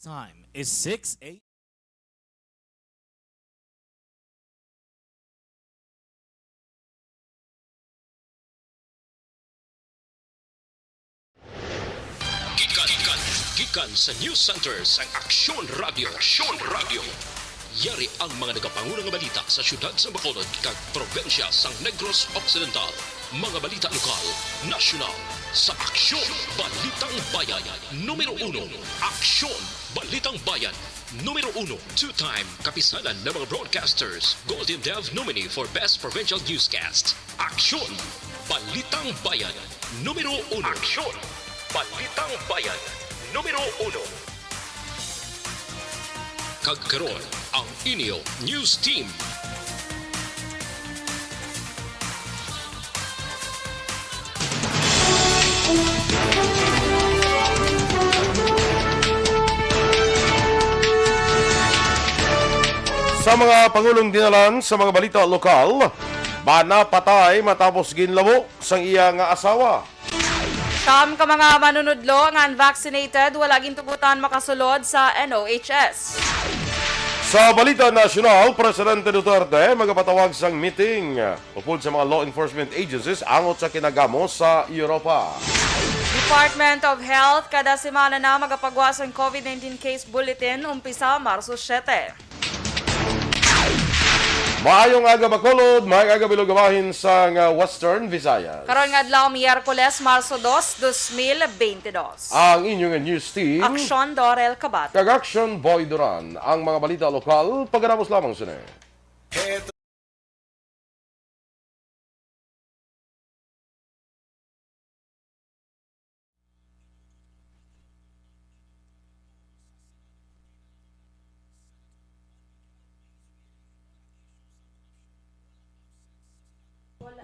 time is 6 8. Gikan sa News Center sa Aksyon Radio. Aksyon Radio. Yari ang mga nagapangunang balita sa syudad sa Bacolod kag probensya sa Negros Occidental. Mga balita lokal, nasyonal, sa Aksyon Balitang Bayan. Numero 1, Aksyon Balitang Bayan. Numero 1, two-time kapisanan ng mga broadcasters, Golden Dove nominee for Best Provincial Newscast. Aksyon Balitang Bayan. Numero 1, Aksyon Balitang Bayan. Numero 1. Kagkaroon ang inyo News Team. Sa mga Pangulong dinalan sa mga balita lokal, bana patay matapos ginlamo sang iya nga asawa. Kam ka mga manunudlo nga unvaccinated, wala gintugutan makasulod sa NOHS. Sa balita nasyonal, Presidente Duterte magapatawag sang meeting upod sa mga law enforcement agencies angot sa kinagamo sa Europa. Department of Health kada semana na magapagwas ang COVID-19 case bulletin umpisa Marso 7. Maayong aga Bacolod, maayong aga Bilogamahin sa Western Visayas. Karon nga adlaw Miyerkules Marso 2, 2022. Ang inyong news team, Aksyon Dorel Kabat. kag Action Boy Duran. Ang mga balita lokal, pagkaramos lamang sila.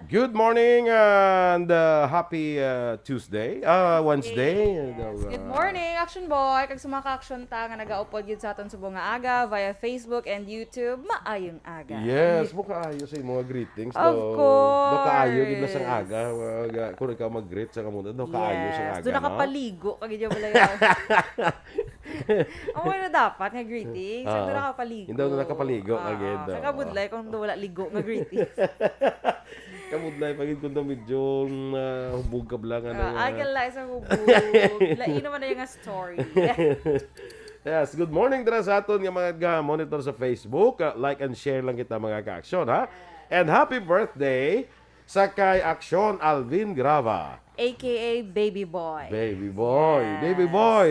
Good morning and happy Tuesday, Wednesday. Good morning, Action Boy. Kag sumaka action ta nga nagaupod gyud sa aton subong nga aga via Facebook and YouTube. Maayong aga. Yes, mukha ayo sa mga greetings. Of course. Do kaayo gid na sang aga. Kung ikaw mag-greet sa kamundo, do kaayo sang aga. Doon nakapaligo kag gyud wala yun. Ang na dapat nga greetings. Doon nakapaligo. Hindi na nakapaligo agad. Kaya budlay kung doon wala ligo nga greetings. Kamudlay pagid kun medyo hubog ka lang Ay kala sa hubog. Lain naman na yung story. Yes, good morning dira sa aton nga mga monitor sa Facebook. Like and share lang kita mga ka-aksyon ha. And happy birthday sa kay Aksyon Alvin Grava. AKA Baby Boy. Baby boy, Yes. baby boy.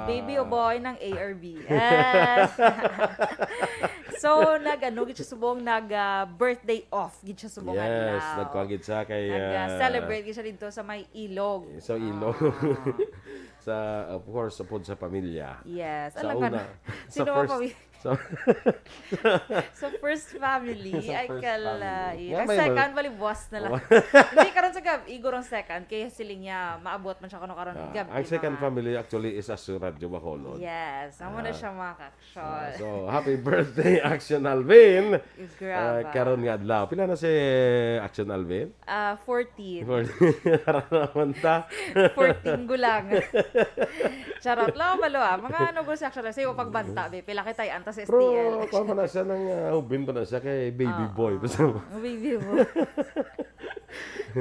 Baby o boy ng ARB. Yes. So, gid siya subong birthday off gid siya subong Yes, adlaw. nagkuagid sa kay Celebrate gid siya dito sa may ilog. sa ilo. Sa of course sa pamilya. Yes. Sa Alam ka una, na. Sino ba first, sa first family, ay first kala. family. Ang May second, bali buwas na lang. Hindi, karon sa gab, igorong second, kaya siling niya, maabot man siya kano karon gab. ang second family actually is sa Radyo Bacolod. Yes, amo na siya mga kaksyon. So, happy birthday Action Alvin. Grabe. Karon nga adlaw. Pila na si Action Alvin? 14. Para naman ta. 14 gulang. Charot lang malo mga ano gusto actually sa'yo pagbanta be pila kitay antas STL. Pero kung na siya ng hubin pa na siya kay baby boy. Baby mo.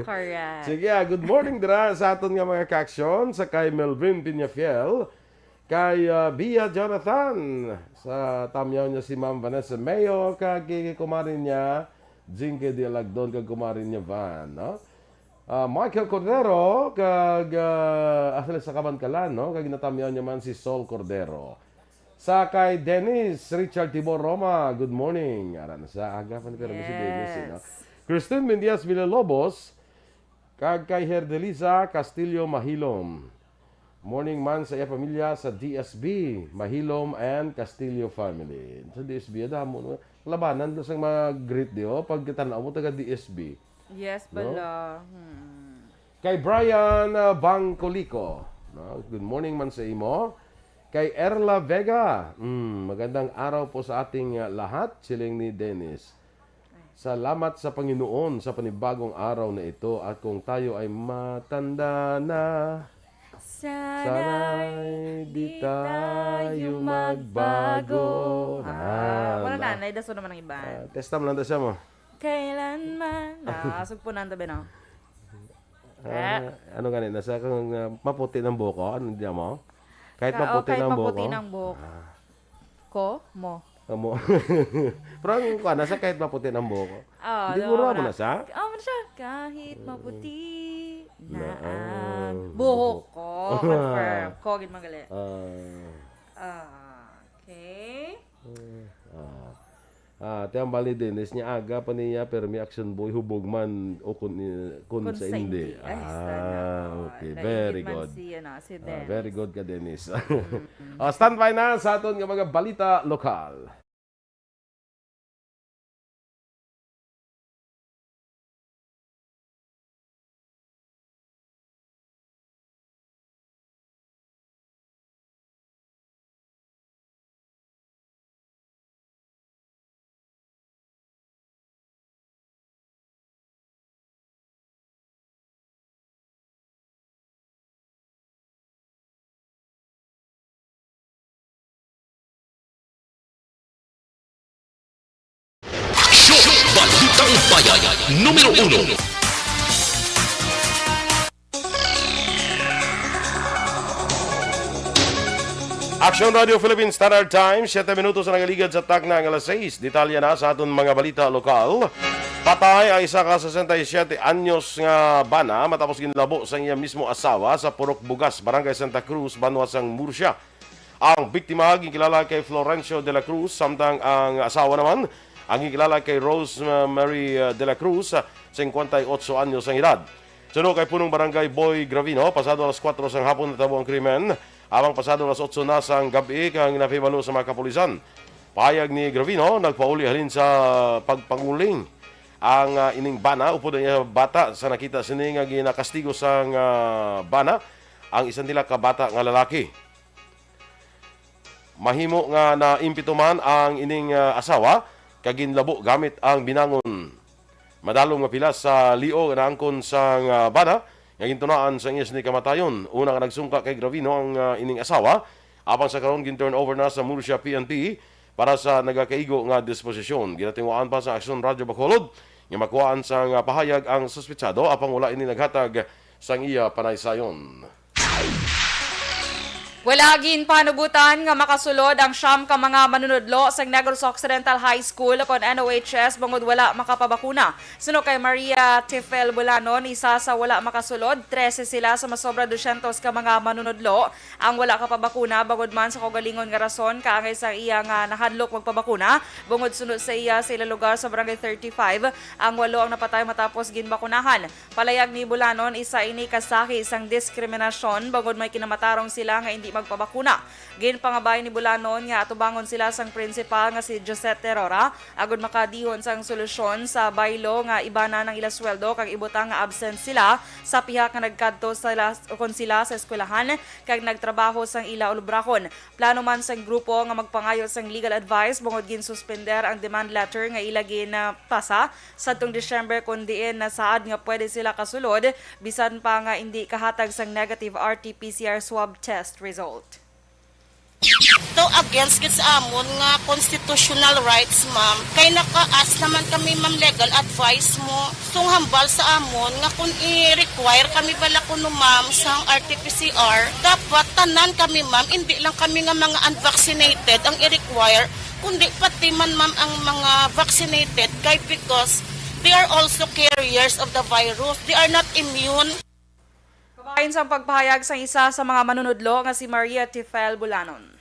Correct. Sige, good morning dira sa aton nga mga ka-aksyon sa kay Melvin Piñafiel, kay Bia Jonathan, sa tamyaw niya si Ma'am Vanessa Mayo, kag kumarin niya Jinke de Lagdon, kag kumarin niya Van, no? Michael Cordero, kag asal sa Kabankalan, no? Kag natamyaw niya man si Sol Cordero. Sa kay Dennis Richard Tibor Roma, good morning. Aran sa aga pa ni pero si Dennis, no? Christine Mendias Villalobos, kag kay Herdelisa Castillo Mahilom. Morning man sa iya pamilya sa DSB, Mahilom and Castillo family. Sa DSB, damo labanan do sang mag-greet dio pag kitanaw mo taga DSB. Yes pala. Kay Brian Bangcolico, no? Good morning man sa imo. Kay Erla Vega, magandang araw po sa ating lahat, siling ni Dennis. Salamat sa Panginoon sa panibagong araw na ito at kung tayo ay matanda na, sana'y Di tayo magbago. Wala na, naidaso naman ng iba. Testa mo lang siya mo. Kailanman. Sugpunan tabi no? Ano ganun? Nasa kung maputi ng buko, ano diyan mo? Kahit maputi ng buko. Kahit maputi ng buko. Ko, mo. Amo. Pero ang kuha, nasa kahit maputi ng buko. Hindi diba, mo na siya? Ano siya? Kahit maputi na ang buhok ko. Confirm. Ko, gid magali. Okay. Tiyang bali din, is niya aga pa niya, pero may action boy, hubog man, o kun sa hindi. Okay, very good. Very good ka, Dennis. Stand by na sa aton nga mga balita lokal. Balitang Bayan, numero 1. Action Radio Philippines Standard Time, 7 minutos na nagaligad sa tak na ang alas 6. Detalya na sa aton mga balita lokal. Patay ang isa ka 67 anyos nga bana matapos ginlabo sa iya mismo asawa sa Purok Bugas, Barangay Santa Cruz, Banwasang Murcia. Ang biktima gikilala kay Florencio de la Cruz, samtang ang asawa naman ang gikilala kay Rosemary de la Cruz, 58 anyos ang edad. Sunod kay punong barangay Boy Gravino, pasado alas 4 sang hapon natabo ang krimen, habang pasado alas 8 na sang gabi kang napibalo sa mga kapulisan. Pahayag ni Gravino, nagpauli halin sa pagpanguling ang ining bana, upod niya bata sa nakita sini nga ginakastigo sang bana, ang isang nila ka bata nga lalaki. Mahimo nga naimpito man ang ining asawa, kaginlabo gamit ang binangon. Madalong mapilas sa lio na angkon sang bana, nga gintunaan sa iyas ni kamatayon. Una nga nagsungka kay Gravino ang ining asawa, apang sa karon gin-turn over na sa Murcia PNP para sa nagakaigo nga disposisyon. Ginatinguan pa sa Aksyon Radio Bacolod, nga makuhaan sang pahayag ang suspetsado, apang wala ini naghatag sang iya panaysayon. Wala gin panugutan nga makasulod ang siyam ka mga manunudlo sa Negros Occidental High School kon NOHS bangod wala makapabakuna. Suno kay Maria Tifel Bulanon, isa sa wala makasulod, 13 sila sa masobra 200 ka mga manunudlo ang wala kapabakuna bangod man sa kaugalingon nga rason kaangay sa iya nga nahadlok magpabakuna. Bangod sunod sa iya sa ilang lugar sa Barangay 35, ang 8 ang napatay matapos ginbakunahan. Palayag ni Bulanon, isa ini kasaki isang diskriminasyon bangod may kinamatarong sila nga hindi magpabakuna. Ginpangabay ni Bulanon nga atubangon sila sang principal nga si Josette Terora agud makadihon sang solusyon sa baylo nga ibana ng ila sweldo kag ibutang nga absent sila sa pihak nga nagkadto sila sa eskwelahan kag nagtrabaho sang ila ulubrahon. Plano man sang grupo nga magpangayo sang legal advice bungod gin-suspender ang demand letter nga ila ginapasa sadtong December kun diin na saad nga pwede sila kasulod bisan pa nga hindi kahatag sang negative RT-PCR swab test result. To against gid sa amon nga constitutional rights, ma'am. Kay naka-ask naman kami, ma'am, legal advice mo. Tung hambal sa amon nga kung i-require kami bala kuno, ma'am, sang RT-PCR, dapat tanan kami, ma'am, hindi lang kami nga mga unvaccinated ang i-require, kundi pati man, ma'am, ang mga vaccinated kay because they are also carriers of the virus. They are not immune. Kabahin sa pagpahayag sa isa sa mga manunudlo nga si Maria Tifel Bulanon.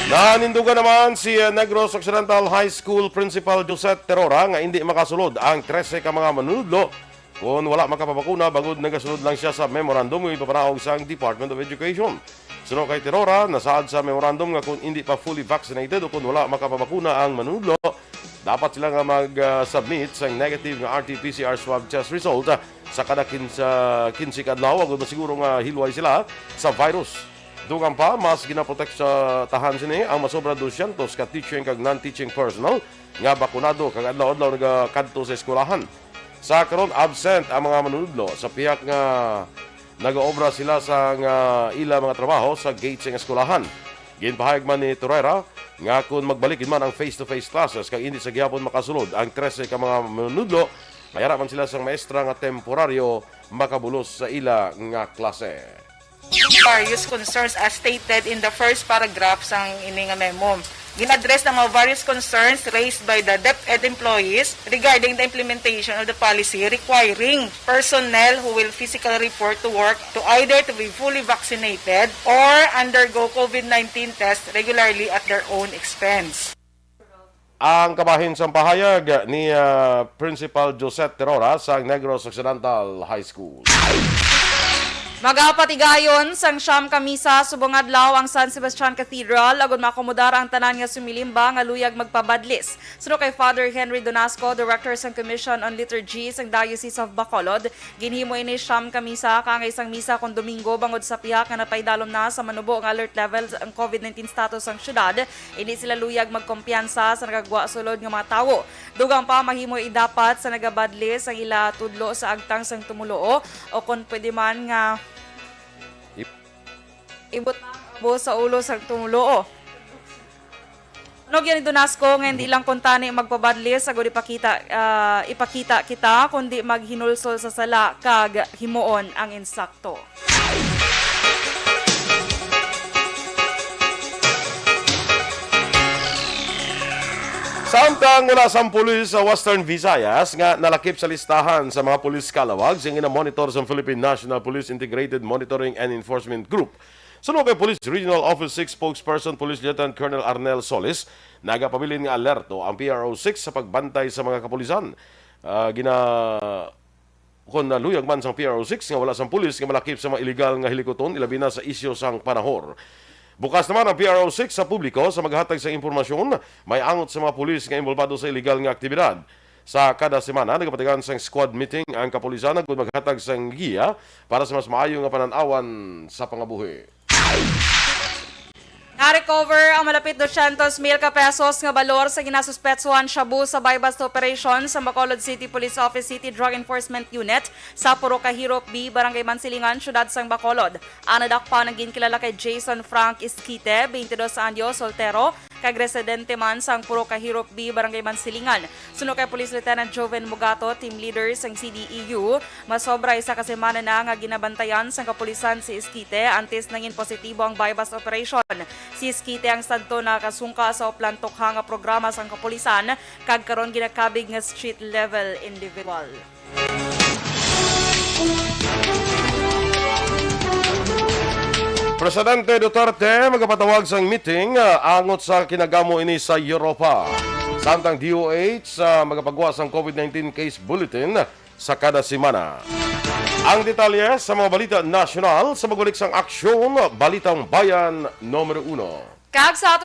Nanindugan naman si Negros Occidental High School Principal Josette Terora nga hindi makasulod ang 13 ka mga manunudlo kung wala makapabakuna bagod nagasulod lang siya sa memorandum ng ipapanaog sa Department of Education. Sunod kay Terora, nasaad sa memorandum nga kung hindi pa fully vaccinated o kung wala makapabakuna ang manunudlo, dapat sila nga mag-submit sa negative nga RT-PCR swab test result sa kada 15 kadlaw agud masiguro nga hilway sila sa virus. Dugang pa, mas ginaprotect sa tahan sini ang masobra 200 ka teaching kag non-teaching personnel nga bakunado kag adlaw-adlaw nagakadto sa eskwelahan. Sa karon absent ang mga manunudlo sa pihak nga nagaobra sila sa ila mga trabaho sa gates ng eskwelahan. Ginpahayag man ni Torreira nga kung magbalikin man ang face-to-face classes kay hindi sa gihapon makasulod ang 13 ka mga manunudlo, mayara man sila sang maestra nga temporaryo makabulos sa ila nga klase. Various concerns as stated in the first paragraph sang ini nga memo. Ginaddress ng mga various concerns raised by the DepEd employees regarding the implementation of the policy requiring personnel who will physically report to work to either to be fully vaccinated or undergo COVID-19 test regularly at their own expense. Ang kabahin sa pahayag ni Principal Josette Terora sa Negros Occidental High School. Magapatigayon sang siyam kamisa subong adlaw ang San Sebastian Cathedral agon makomodara ang tanan nga sumilimba nga luyag magpabadlis. Suno kay Father Henry Donasco, Director sang Commission on Liturgy sang Diocese of Bacolod, ginhimo ini siyam kamisa kang isang misa kon Domingo bangod sa pihak nga napaydalom na sa manubo ang alert level ang COVID-19 status sang syudad. Hindi sila luyag magkumpiyansa sa nagagwa sulod nga mga tawo. Dugang pa mahimo idapat sa nagabadlis ang ila tudlo sa agtang sang tumuloo o kon pwede man nga ibot mo sa ulo sa tumuloo. Ano yan Donasco nga hindi lang kuntani magpabadlis agud ipakita kita kundi maghinulsol sa sala kag himuon ang insakto. Samtang wala sang pulis sa Western Visayas nga nalakip sa listahan sa mga pulis kalawag sing ina-monitor sa Philippine National Police Integrated Monitoring and Enforcement Group. Suno kay Police Regional Office 6 spokesperson Police Lieutenant Colonel Arnel Solis, nagapabilin nga alerto ang PRO6 sa pagbantay sa mga kapulisan. Kung naluyag man sang PRO6 nga wala sang pulis nga malakip sa mga illegal nga hilikoton ilabi na sa isyo sang panahor. Bukas naman ang PRO6 sa publiko sa maghatag sa impormasyon, may angot sa mga pulis nga involvado sa illegal nga aktibidad. Sa kada semana, nagapatigan sa squad meeting ang kapulisan kung maghatag sa giya para sa mas maayo nga pananawan sa pangabuhi. Na-recover ang malapit 200,000 ka pesos nga balor sa ginasuspetsuhan shabu sa bypass operation sa Bacolod City Police Office City Drug Enforcement Unit sa Puro Kahirop B, Barangay Mansilingan, Syudad sang Bacolod. Ang nadakpa nang ginkilala kay Jason Frank Isquite, 22 anyos, soltero, kag residente man sang Puro Kahirop B, Barangay Mansilingan. Suno kay Police Lieutenant Joven Mugato, team leader sang CDEU, masobra isa ka semana na nga ginabantayan sang kapulisan si Isquite antes nangin positibo ang bypass operation. Si Isquite ang sadto na kasungka sa oplantok nga programa sang kapulisan kag karon ginakabig nga street level individual. Presidente Duterte magapatawag sang meeting angot sa kinagamo ini sa Europa. Samtang DOH magapagawa sang COVID-19 case bulletin sa kada semana. Ang detalye sa mga balita nasyonal sa magulik sang aksyon Balitang Bayan numero 1. Kag sa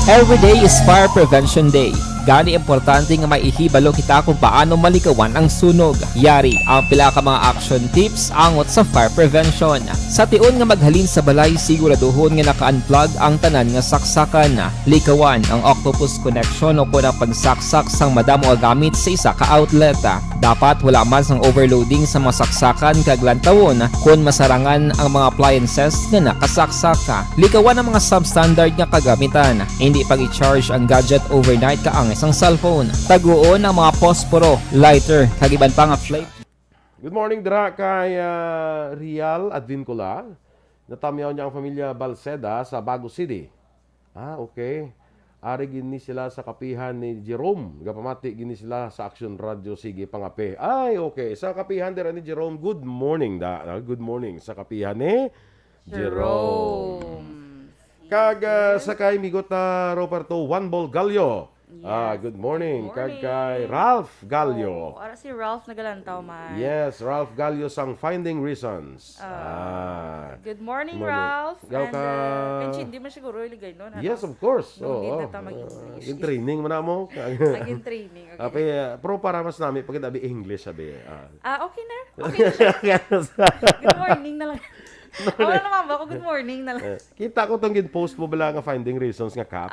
Every day is Fire Prevention Day. Gani importante nga maihibalo kita kung paano malikawan ang sunog. Yari ang pila ka mga action tips angot sa fire prevention. Sa tiun nga maghalin sa balay, siguraduhon nga naka-unplug ang tanan nga saksakan. Likawan ang octopus connection o kung ang pagsaksak sang madamo nga gamit sa isa ka outlet. Dapat wala man sang overloading sa mga saksakan kag lantawon kung masarangan ang mga appliances nga nakasaksaka. Likawan ang mga substandard nga kagamitan. Hindi pag i-charge ang gadget overnight kaang isang cellphone. Taguon ang mga posporo, lighter, kag iban pa nga flame. Good morning, dira kay Rial Advincula. Natamyaw niya ang pamilya Balseda sa Bago City. Okay. Ari gini sila sa kapihan ni Jerome. Gapamati gini sila sa Action Radio. Sige, pangape. Ay, okay. Sa kapihan dira ni Jerome, good morning. Good morning sa kapihan ni Jerome. Kag sakay migot na Roberto Juan Gallo. Good morning. Kag kay Ralph Gallo. Ara si Ralph nagalantaw man. Yes, Ralph Gallo sang Finding Reasons. Good morning, Morning. Ralph. Gaw And ka- hindi man siguro iligay nun. Yes, of course. Nung di Oo. na ta mag-English. Yung training mo na mo. Naging training. Okay. Pero para mas namin pagkat abi English sabi. Okay na. Okay na. Good morning na lang. Wala naman ba ako? Good morning na lang. Kita ko tong gin-post mo bala nga Finding Reasons nga cap.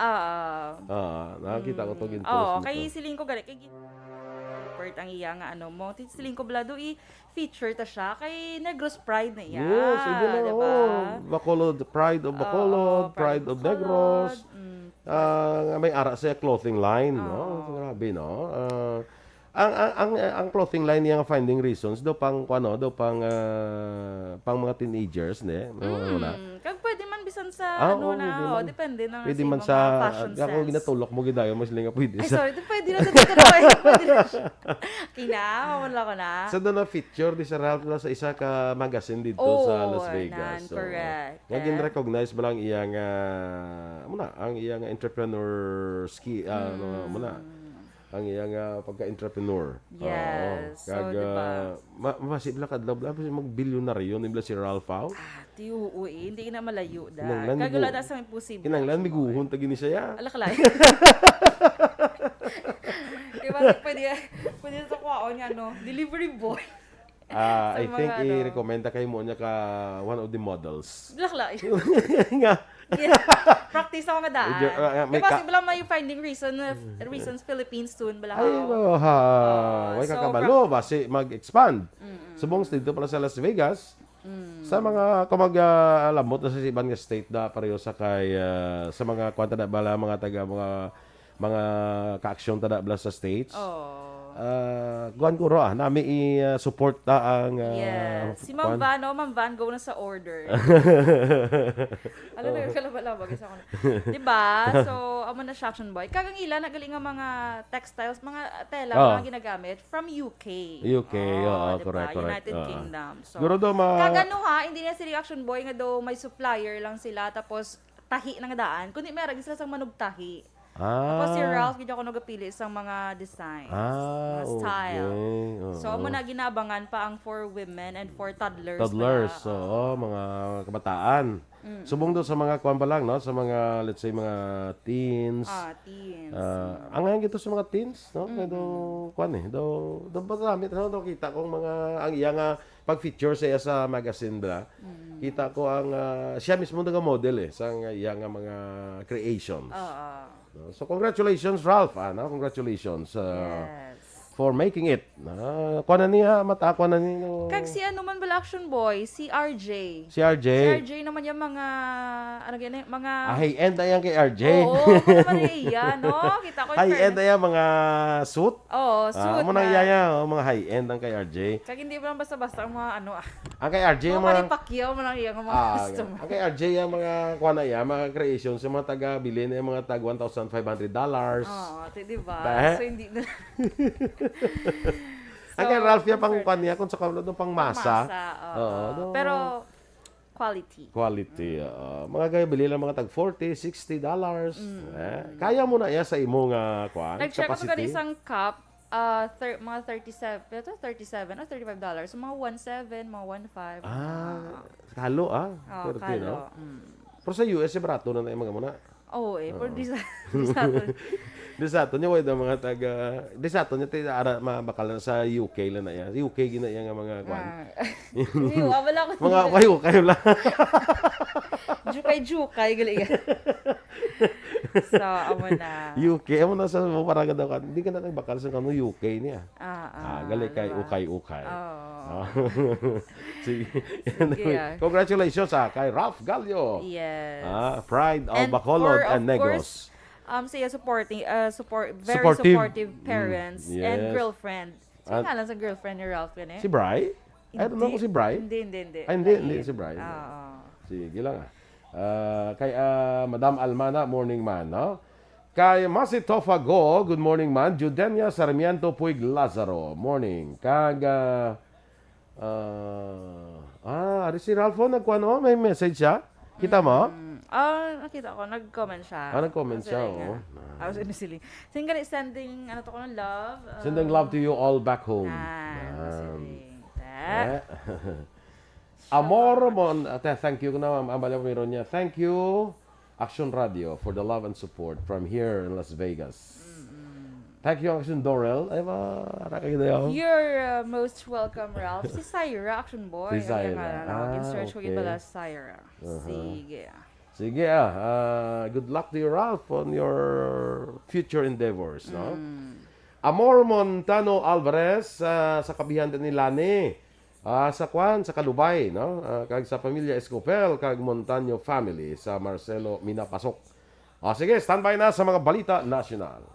Nakita ko tong gin-post Oo, mo. kay siling ko gani. Kay report ang iya nga ano mo. Siling ko blado i-feature ta siya. Kay Negros Pride na iya. Yes, hindi na. Diba? Bacolod, Pride of Bacolod, Pride of Negros. May ara sa clothing line, no? Grabe, no? Ang clothing line niya nga Finding Reasons do pang pang mga teenagers ne. Kag pwede man bisan sa Oo, ano pwede na, man. depende na Pwede sa man mga sa fashion ako sense. ginatulok mo gidayo mas linga pwede Ay, sa sorry, pwede na dito na. Pwede na siya. Kina, wala ko na. sa doon na feature di sa Ralph na sa isa ka magazine dito sa Las Vegas. Correct. Nga gin-recognize ba lang iyang ang iyang entrepreneur muna ang iyang pagka-entrepreneur. Yes. So, diba? Masibla kadlaw mag-bilyonaryo nibla si Ralph Au. Tiyo, hindi na malayo da. Kinanglan Kagula migu- na sa imposible. Kinanglan miguhon ta gini siya. Alakalay. Diba, pwede sa kwaon niya, no? Delivery boy. I mga think ano. i-recommend ta kay mo niya ka one of the models. Alakalay. Nga. Practice ako nga daan. May Diba, ka- kasi bala may finding reasons Philippines soon. Bala Ay, way so, kakabalo basi mag-expand. Subong dito pala sa Las Vegas. Sa mga lamot na sa ibang nga state da pareho sa kay sa mga kwanta na bala mga taga mga ka-aksyon tada bala sa states. Guan ko ro nami i-support ta ang yes. Si Ma'am Van, go na sa order. Alam na yung kalabalaw, isa ko na. Diba? So, amo na siya action boy. Kagangila, nagaling ang mga textiles, mga tela, mga ginagamit from UK. UK, diba? correct. United Kingdom. So, Siguro daw kagano ha, hindi na si action boy nga daw may supplier lang sila, tapos tahi na nga daan. Kundi may ragin sila sa manugtahi. Tapos si Ralph, hindi ako nagapili sa mga designs, mga style. Okay. So, amo na ginabangan pa ang for women and for toddlers. Mga kabataan. Subong doon sa mga kuwan pa lang, no? Sa mga, let's say, mga teens. Teens. Ang ngayon gito sa mga teens, no? Do kuwan do marami no kita kong mga ang iya nga pag-feature sa iya sa magazine bla. Kita ko ang siya mismo nga model sa iya nga mga creations. No? So congratulations Ralph, congratulations for making it. Kuwan na niya mata na niyo. Kag si ano man bala action boy, si RJ. Si RJ. Si RJ naman yung mga mga High-end ayan kay RJ. Oo, ako naman iya, no? Kita ko yung High-end ayan mga suit. Oo, suit Amo nang yaya, mga high-end ang kay RJ. Kag hindi ba lang basta-basta ang mga ano Ang kay RJ mga yung mga Pacquiao man ang iya nga mga customer. ang kay RJ yung mga kuha na yan, mga creations, yung mga taga-bilhin yung mga tag $1,500. Oo, di ba? Tahe? So hindi na. Ang kay Ralph yung pang kuha niya, kung sa kaulad ng pang masa. Oo. Pero quality. Quality. Mga gaya bili lang mga tag $40, $60. Kaya mo na yan sa imong kuha, Nag-check ako capacity. isang cup, mga 37 o $35. So, mga 1.7, mga 1.5. Halo Oo, 30, no? kalo. Pero sa US, barato na yung mga muna. Oo pero di sa aton. Di sa ato niya, way na mga taga... Di sa ato niya, ara, mabakal na sa UK lang na yan. UK gina yan nga mga kwan. Wala ko. Mga kayo lang. Jukay, gali. So, amo na. UK, amo na sa paraga daw ka. Hindi ka na bakal sa kano UK niya. Gali kay ukay-ukay. Sige. Yeah. Congratulations kay Ralph Gallo. Yes. Pride of And Bacolod for, and of Negros. Siya very Supportive. supportive parents Yes. and girlfriend. Sino At- nga lang sa girlfriend ni Ralph yan eh? Si Bri? I don't know kung si Bri. Hindi. Hindi si Bri. Oo. Sige lang kay Madam Almana, morning man, no? Kay Masi Tofago, good morning man. Judenia Sarmiento Puig Lazaro, morning. Ari si Ralpho, may message siya? Kita mo? Nakita ko, nag-comment siya. Nag-comment siya, oo. I was innocently. Sending, ano to ko ng love. Sending love to you all back home. Amor mon, thank you na ma'am. Ambala po meron niya. Thank you, Action Radio, for the love and support from here in Las Vegas. Thank you, Action Dorel. Ay ba, yun. You're most welcome, Ralph. Si Syra, Action Boy. Si Syra. In-search ko Okay. yun pala, Syra. Sige. Sige good luck to you, Ralph, on your future endeavors, no? Amor Montano Alvarez sa kabihan din ni Lani. Sa Kalubay, no? Kag sa pamilya Escopel, kag Montaño family sa Marcelo Minapasok. Sige, standby na sa mga balita national.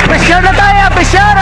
Pressure na tayo! Pressure!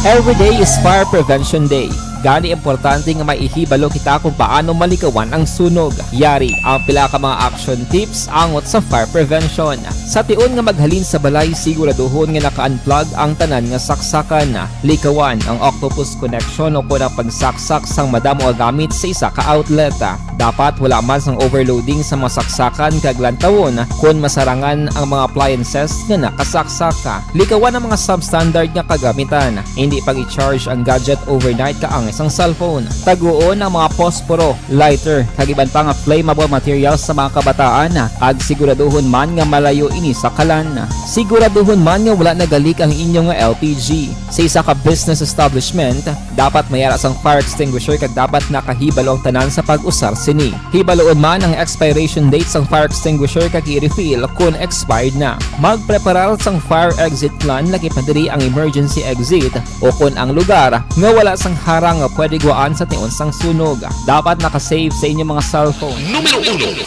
Every day is Fire Prevention Day. Gani importante nga maihibalo kita kung paano malikawan ang sunog. Yari ang pila ka mga action tips angot sa fire prevention. Sa tiun nga maghalin sa balay, siguraduhon nga naka-unplug ang tanan nga saksakan. Likawan ang octopus connection o kung ang pagsaksak sang madamo gamit sa isa ka outlet. Dapat wala man sang overloading sa mga saksakan kag lantawon kung masarangan ang mga appliances nga nakasaksaka. Likawan ang mga substandard nga kagamitan. Hindi pag i-charge ang gadget overnight kaang isang cellphone. Taguon ang mga posporo, lighter, kag iban pa nga flammable materials sa mga kabataan. Ag siguraduhon man nga malayo ini sa kalan. Siguraduhon man nga wala nagalik ang inyong LPG. Sa isa ka business establishment, dapat mayara sang fire extinguisher kag dapat nakahibalo ang tanan sa pag-usar sini. Hibaloon man ang expiration date sang fire extinguisher kag i-refill kung expired na. Magpreparar sang fire exit plan lagi pa diri ang emergency exit o kung ang lugar nga wala sang harang nga pwede guaan sa tiun sang sunog. Dapat nakasave sa inyong mga cellphone. Numero 1.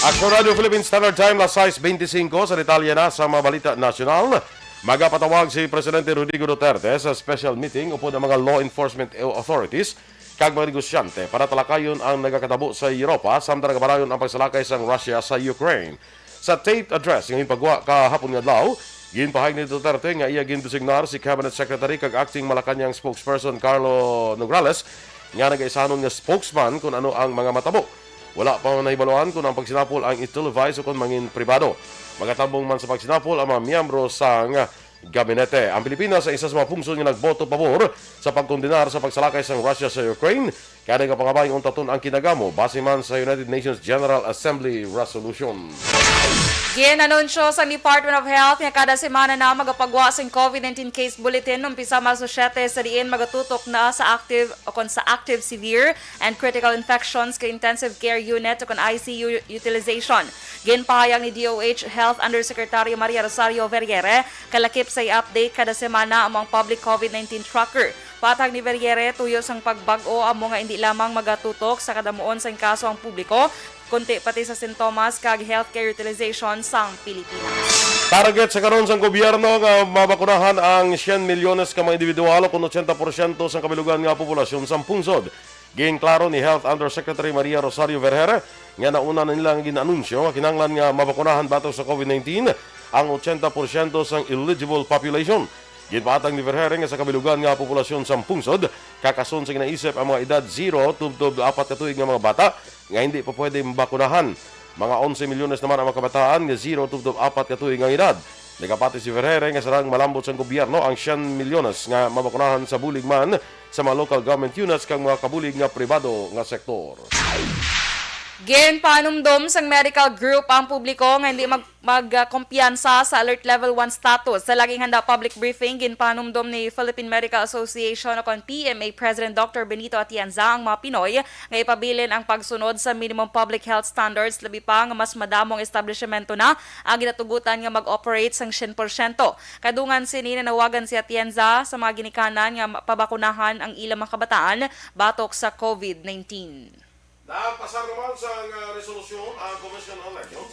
Action Radio Philippine Standard Time, las 6:25 sa detalye na sa mga balita nasyonal. Magapatawag si Presidente Rodrigo Duterte sa special meeting upod ang mga law enforcement authorities kag mga negosyante para talakayon ang nagakatabo sa Europa samtang nagabarayon ang pagsalakay sang Russia sa Ukraine. Sa taped address ng pagwa kahapon nga adlaw, ginpahayag ni Duterte nga iya gindesignar si Cabinet Secretary kag acting Malacanang spokesperson Carlo Nograles nga nagaisanon nga spokesman kung ano ang mga matabo. Wala pa nahibaluan kung ang pagsinapol ang itelevise o kung mangin pribado. Magatambong man sa pagsinapol ang mga miyembro sang gabinete. Ang Pilipinas ay isa sa mga pungsod nga nagboto pabor sa pagkondenar sa pagsalakay sang Russia sa Ukraine. Kaya nga pangabayang untaton ang kinagamo base man sa United Nations General Assembly Resolution. Ginanunsyo sa Department of Health nga kada semana na magapagwa sa COVID-19 case bulletin umpisa Marso 7 sa diin magatutok na sa active o kon sa active severe and critical infections kay intensive care unit o kon ICU utilization. Ginpahayag ni DOH Health Undersecretary Maria Rosario Vergere kalakip sa update kada semana among public COVID-19 tracker. Patag ni Vergere tuyo sang pagbag-o amo nga hindi lamang magatutok sa kadamuon sa kaso ang publiko kunti pati sa sintomas kag healthcare utilization sang Pilipinas. Target sa karon sang gobyerno nga mabakunahan ang 100 milyones ka mga individual o kung 80% sa kabilugan nga populasyon sa pungsod. Giing klaro ni Health Undersecretary Maria Rosario Vergere nga nauna na nilang ginanunsyo nga kinahanglan nga mabakunahan batok sa COVID-19 ang 80% sang eligible population. Ginpatag ni Vergere nga sa kabilugan nga populasyon sa pungsod, kakason sa ginaisip ang mga edad 0 tubtob 4 katuig nga mga bata nga hindi pa pwede mabakunahan. Mga 11 milyones naman ang mga kabataan nga 0 tubtob 4 katuig nga edad. Nagapati si Vergere nga sarang malambot sa gobyerno ang 100 milyones nga mabakunahan sa bulig man sa mga local government units kang mga kabulig nga pribado nga sektor. Ginpanumdum sang medical group ang publiko nga hindi magkumpiyansa sa alert level 1 status. Sa laging handa public briefing, ginpanumdum ni Philippine Medical Association o PMA President Dr. Benito Atienza ang mga Pinoy nga ipabilin ang pagsunod sa minimum public health standards labi pa nga mas madamong establishmento na ang ginatugutan nga mag-operate sang 100%. Kadungan sini nanawagan si Atienza sa mga ginikanan nga pabakunahan ang ilang mga kabataan batok sa COVID-19. Nagpasar naman sa resolusyon ang Commission on Elections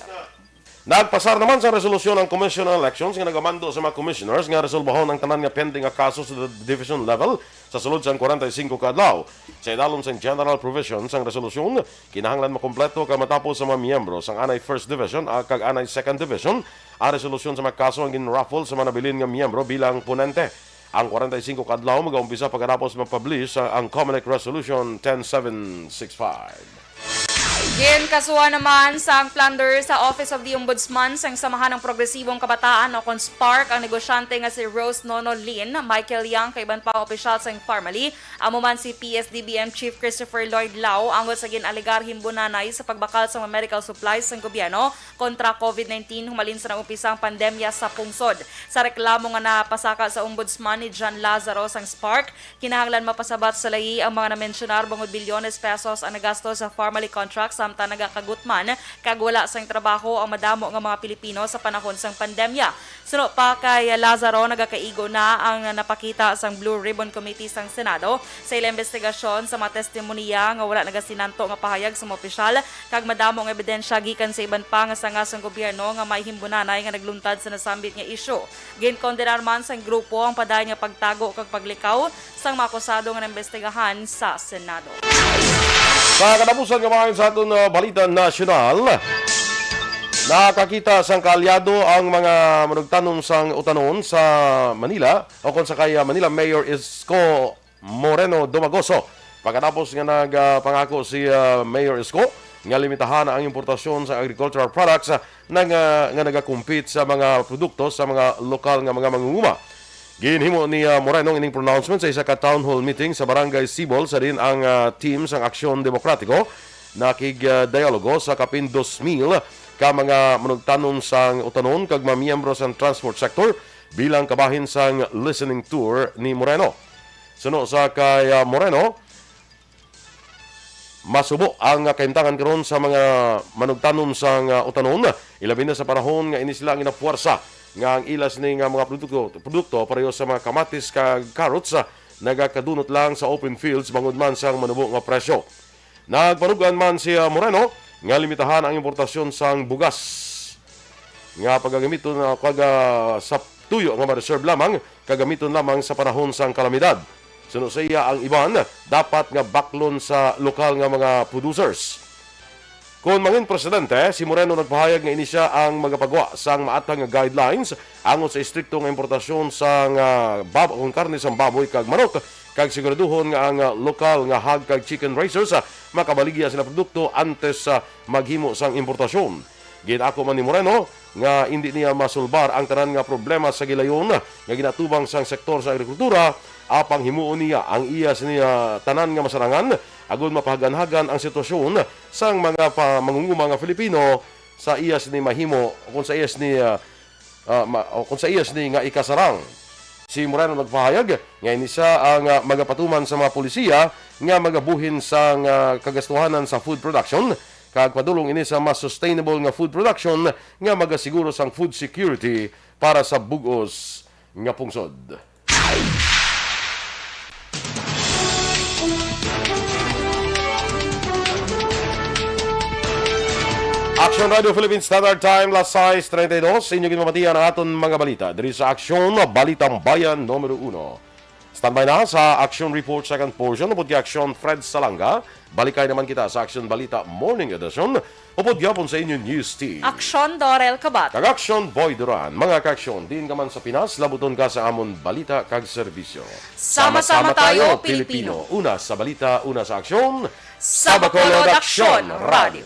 Nagpasar naman sa resolusyon ang Commission on Elections nga nagamando sa mga commissioners nga resolbahon ang tanan nga pending nga kaso sa division level sa sulod sang 45 kadlaw. Sa idalom sang general provisions ang resolusyon, kinahanglan makompleto ka matapos sa mga miyembro sang anay first division kag anay second division ang resolusyon sa mga kaso ang ginraffle sa mga nabilin nga miyembro bilang ponente. Ang 45 kadlaw mag-umpisa pagkatapos ma-publish ang Comelec Resolution 10765. Kasuhan naman sa plunder sa Office of the Ombudsman sang Samahan ng Progresibong Kabataan o Spark ang negosyante nga si Rose Nono Lin, Michael Yang kay iban pa opisyal sang family. Amo man si PSDBM Chief Christopher Lloyd Lau angot sa ginaligar himbunanay sa pagbakal sa mga medical supplies sang gobyerno kontra COVID-19 humalin sa nag-umpisang pandemya sa pungsod. Sa reklamo nga napasaka sa Ombudsman ni John Lazaro sang Spark, kinahanglan mapasabat sa layi ang mga na-mentionar bangod bilyones pesos ang nagasto sa family contracts samtang nagakagutman kag wala sang trabaho ang madamo nga mga Pilipino sa panahon sang pandemya. Suno pa kay Lazaro nagakaigo na ang napakita sang Blue Ribbon Committee sang Senado sa ilang investigasyon sa mga testimonya nga wala nagasinanto nga pahayag sa mga opisyal kag madamo nga ebidensya gikan sa iban pa nga sanga sang gobyerno nga may himbunanay nga nagluntad sa nasambit nga isyu. Ginkondenar man sang grupo ang paday nga pagtago kag paglikaw sang mga akusado nga naimbestigahan sa Senado. Sa katapusan nga sa aton balita nasyonal, nakakita sang kaalyado ang mga manugtanom sang utanon sa Manila o kung sa kay Manila Mayor Isko Moreno Domagoso. Pagkatapos nga nagpangako si Mayor Isko nga limitahan ang importasyon sa agricultural products nga nagakumpit sa mga produkto sa mga lokal nga mga mangunguma. Ginhimo ni Moreno ining pronouncement sa isa ka town hall meeting sa Barangay Sibol sa din ang team sang Aksyon Demokratiko nakig-dialogo sa kapin 2,000 ka mga manugtanom sang utanon kag mga miyembro sang transport sector bilang kabahin sang listening tour ni Moreno. Suno sa kay Moreno, masubo ang kaimtangan karon sa mga manugtanom sang utanon ilabi na sa panahon nga ini sila ginapuwersa nga ang ilas ni nga mga produkto pareho sa mga kamatis kag carrots nagakadunot lang sa open fields bangod man sang manubo nga presyo. Nagpanugan man si Moreno nga limitahan ang importasyon sang bugas nga pagagamiton sa tuyo nga ma-reserve lamang kagamiton lamang sa panahon sang kalamidad. Suno sa iya ang iban dapat nga baklon sa lokal nga mga producers. Kung mangin presidente, si Moreno nagpahayag nga ini siya ang magapagwa sang maatang nga guidelines angon sa istrikto nga importasyon sang kung karne sang baboy kag manok kag siguraduhon nga ang lokal nga hog kag chicken raisers makabaligya sila produkto antes sa maghimo sang importasyon. Ginako man ni Moreno nga hindi niya masulbar ang tanan nga problema sa gilayon nga ginatubang sang sektor sa agrikultura apang himuon niya ang iya niya tanan nga masarangan agon mapahagan-hagan ang sitwasyon sang mga mangunguma nga Filipino sa iya ni mahimo kung sa iya ni nga ikasarang. Si Moreno nagpahayag nga ini siya ang magapatuman sa mga polisiya nga magabuhin sa kagastuhanan sa food production kag padulong ini sa mas sustainable nga food production nga magasiguro sang food security para sa bugos nga pungsod. Action Radio Philippines Standard Time, last size 32. Inyo ginamatian ang aton mga balita. Diri sa Action, Balitang Bayan numero 1. Standby na sa Action Report second portion. Upod kay Action Fred Salanga. Balikay naman kita sa Action Balita Morning Edition. Upod gyapon sa inyo News Team. Aksyon Dorel Kabat. Kag Action Boy Duran. Mga ka-action, din ka man sa Pinas, labuton ka sa amon balita kag serbisyo. Sama-sama tayo, Pilipino. Una sa balita, una sa aksyon. Sa Bacolod Aksyon Radio.